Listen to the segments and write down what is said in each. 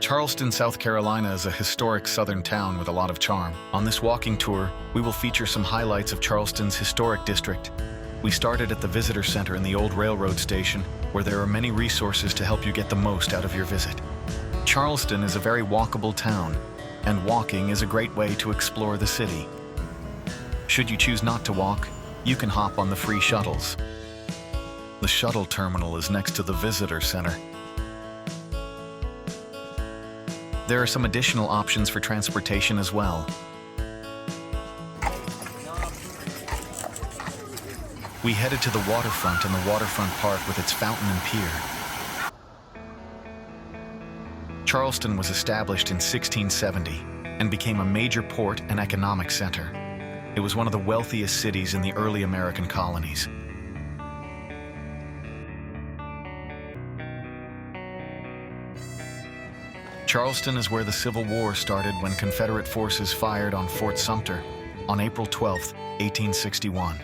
Charleston, South Carolina is a historic southern town with a lot of charm. On this walking tour, we will feature some highlights of Charleston's historic district. We started at the Visitor Center in the old railroad station, where there are many resources to help you get the most out of your visit. Charleston is a very walkable town, and walking is a great way to explore the city. Should you choose not to walk, you can hop on the free shuttles. The shuttle terminal is next to the Visitor Center. There are some additional options for transportation as well. We headed to the waterfront and the Waterfront Park with its fountain and pier. Charleston was established in 1670 and became a major port and economic center. It was one of the wealthiest cities in the early American colonies. Charleston is where the Civil War started when Confederate forces fired on Fort Sumter on April 12, 1861.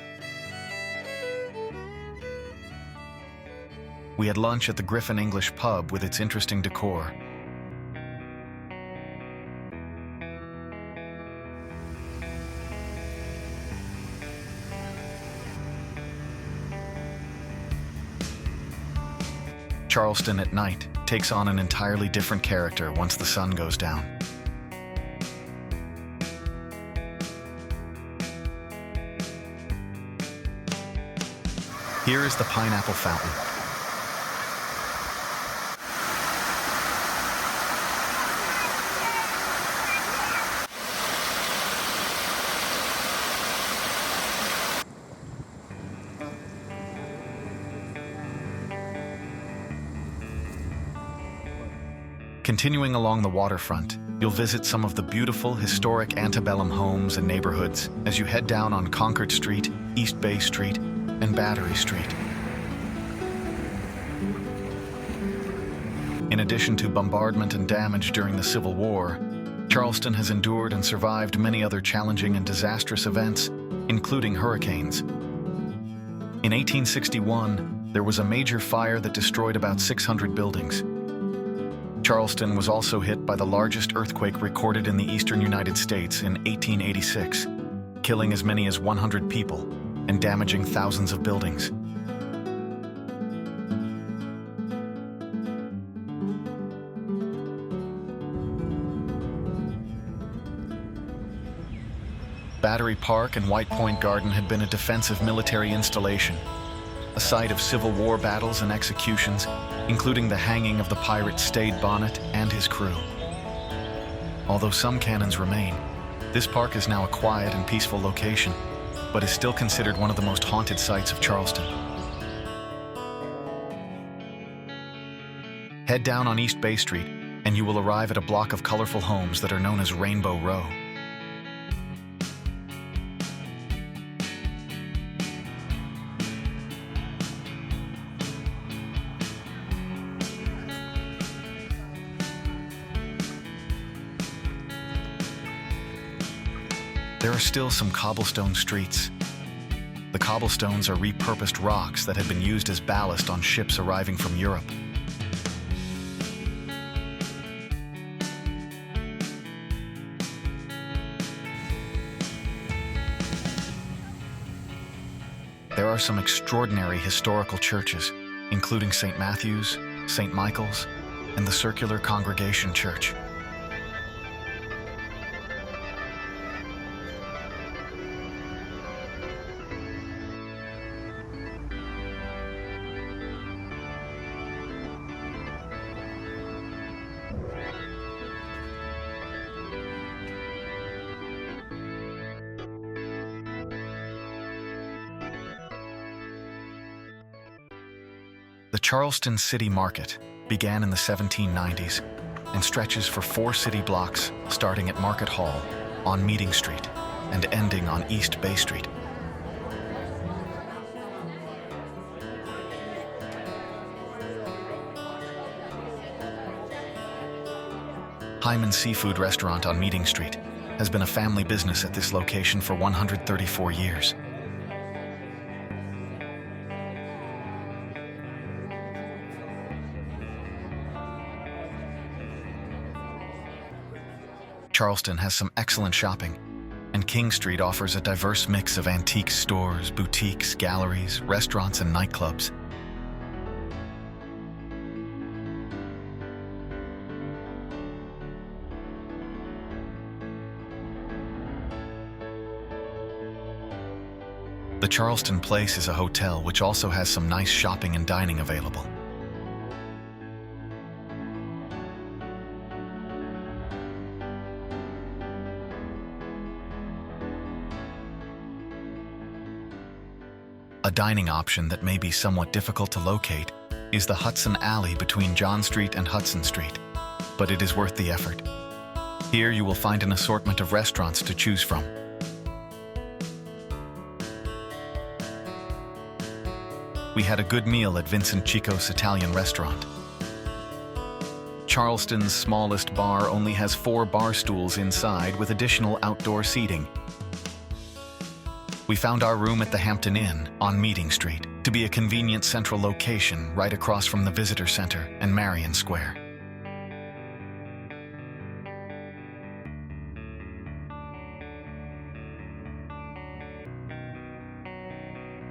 We had lunch at the Griffon Pub with its interesting decor. Charleston at night takes on an entirely different character once the sun goes down. Here is the Pineapple Fountain. Continuing along the waterfront, you'll visit some of the beautiful historic antebellum homes and neighborhoods as you head down on Concord Street, East Bay Street, and Battery Street. In addition to bombardment and damage during the Civil War, Charleston has endured and survived many other challenging and disastrous events, including hurricanes. In 1861, there was a major fire that destroyed about 600 buildings. Charleston was also hit by the largest earthquake recorded in the eastern United States in 1886, killing as many as 100 people and damaging thousands of buildings. Battery Park and White Point Garden had been a defensive military installation, a site of Civil War battles and executions, including the hanging of the pirate Stede Bonnet and his crew. Although some cannons remain, this park is now a quiet and peaceful location, but is still considered one of the most haunted sites of Charleston. Head down on East Bay Street, and you will arrive at a block of colorful homes that are known as Rainbow Row. There are still some cobblestone streets. The cobblestones are repurposed rocks that had been used as ballast on ships arriving from Europe. There are some extraordinary historical churches, including St. Matthew's, St. Michael's, and the Circular Congregation Church. The Charleston City Market began in the 1790s and stretches for 4 city blocks, starting at Market Hall on Meeting Street and ending on East Bay Street. Hyman Seafood Restaurant on Meeting Street has been a family business at this location for 134 years. Charleston has some excellent shopping, and King Street offers a diverse mix of antique stores, boutiques, galleries, restaurants, and nightclubs. The Charleston Place is a hotel which also has some nice shopping and dining available. A dining option that may be somewhat difficult to locate is the Hutson Alley between John Street and Hudson Street, but it is worth the effort. Here you will find an assortment of restaurants to choose from. We had a good meal at Vincent Chicco's Italian restaurant. Charleston's smallest bar only has 4 bar stools inside with additional outdoor seating. We found our room at the Hampton Inn on Meeting Street to be a convenient central location right across from the Visitor Center and Marion Square.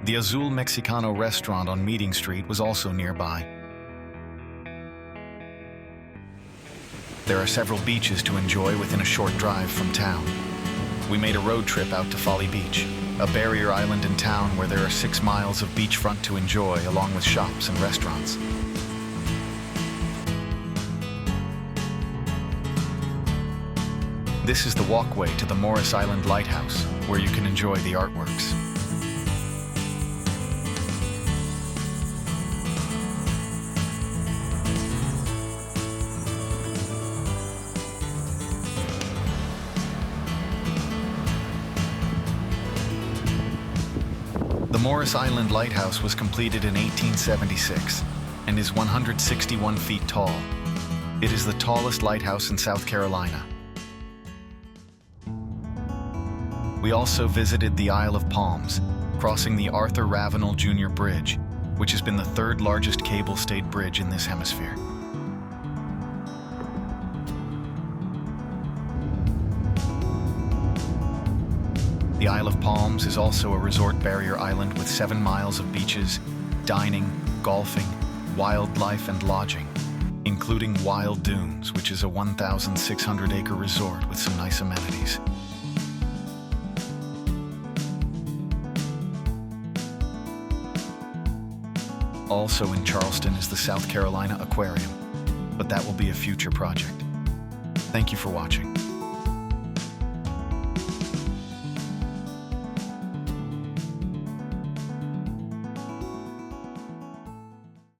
The Azul Mexicano restaurant on Meeting Street was also nearby. There are several beaches to enjoy within a short drive from town. We made a road trip out to Folly Beach, a barrier island in town where there are 6 miles of beachfront to enjoy along with shops and restaurants. This is the walkway to the Morris Island Lighthouse, where you can enjoy the artworks. The Morris Island Lighthouse was completed in 1876 and is 161 feet tall. It is the tallest lighthouse in South Carolina. We also visited the Isle of Palms, crossing the Arthur Ravenel Jr. Bridge, which has been the 3rd largest cable-stayed bridge in this hemisphere. The Isle of Palms is also a resort barrier island with 7 miles of beaches, dining, golfing, wildlife, and lodging, including Wild Dunes, which is a 1,600-acre resort with some nice amenities. Also in Charleston is the South Carolina Aquarium, but that will be a future project. Thank you for watching.